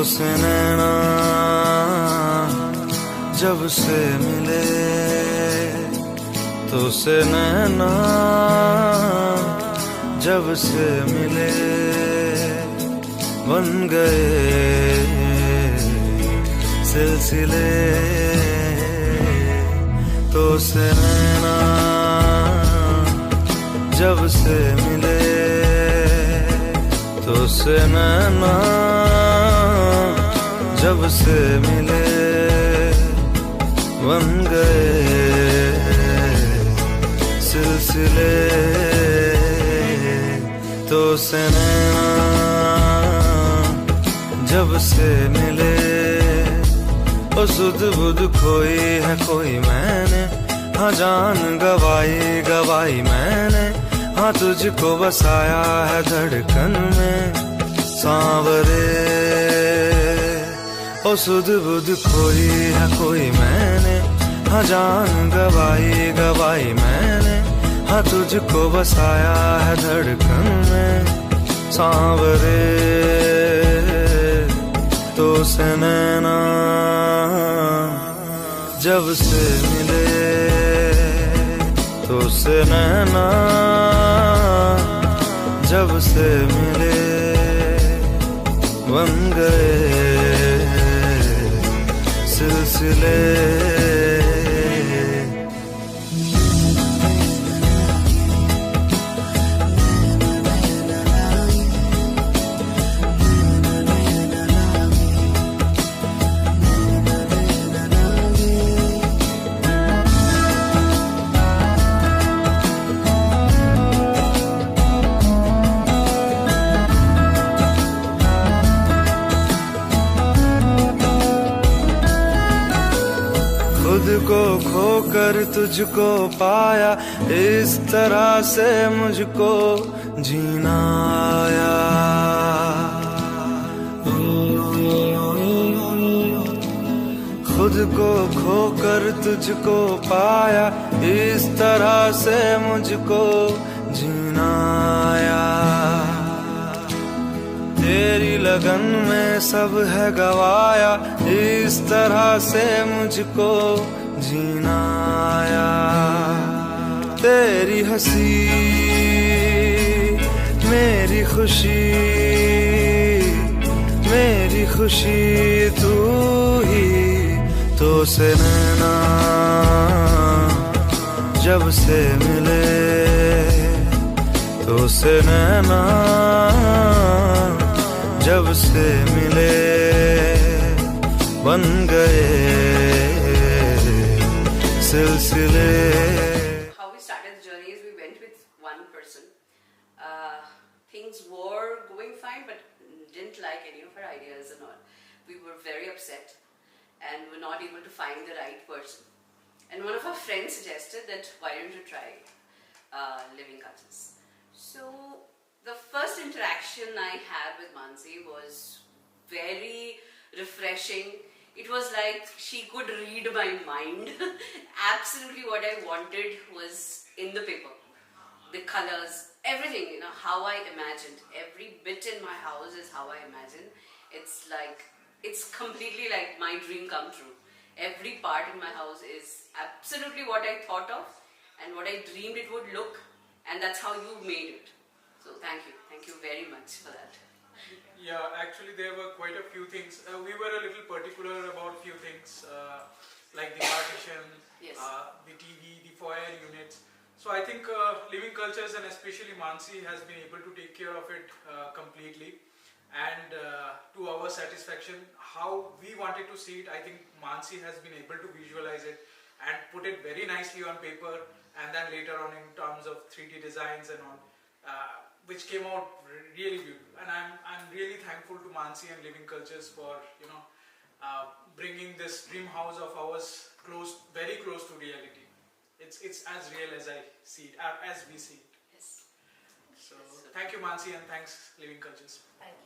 से नैना जब से मिले, तो से नैना जब से मिले, बन गए सिलसिले। तो से नैना जब से मिले, तो से नैना जब से मिले, बन गए सिलसिले। तो से नैना जब से मिले, ओ सुध बुध खोई है कोई मैंने, हाँ जान गवाई गवाई मैंने, हाँ तुझको बसाया है धड़कन में सांवरे। ओ सुध बुध खोई है कोई मैंने, हाँ जान गवाई गवाई मैंने, हाँ तुझको बसाया है धड़कन में सांवरे। तो से नैना जब से मिले, तो से नैना जब से मिले, बन गए सिलसिले। खुद को खोकर तुझको पाया, इस तरह से मुझको जीना आया। खुद को खोकर तुझको पाया, इस तरह से मुझको जीना आया। तेरी लगन में सब है गवाया, इस तरह से मुझको जीना आया। तेरी हंसी मेरी खुशी तू ही। तो से नैना जब से मिले, तो से नैना जब से मिले, बन गए सिलसिले। How we started the journey is we went with one person. Things were going fine, but didn't like any of her ideas and all. We were very upset and were not able to find the right person. And one of our friends suggested that why don't you try living cultures. So the first interaction I had with Mansi was very refreshing. It was like she could read my mind. Absolutely what I wanted was in the paper. The colors, everything, you know, how I imagined. Every bit in my house is how I imagined. It's completely like my dream come true. Every part in my house is absolutely what I thought of and what I dreamed it would look, and that's how you made it. So thank you very much for that. Yeah, actually there were quite a few things. We were a little particular about few things, like the partition, Yes. the TV, the foyer units. So I think Living Cultures and especially Mansi has been able to take care of it completely. And to our satisfaction, how we wanted to see it, I think Mansi has been able to visualize it and put it very nicely on paper, and then later on in terms of 3D designs and all, which came out really beautiful. And I'm really thankful to Mansi and Living Cultures for bringing this dream house of ours very close to reality. It's as real as I see it, as we see it. Yes. So thank you Mansi, and thanks Living Cultures. Thank you.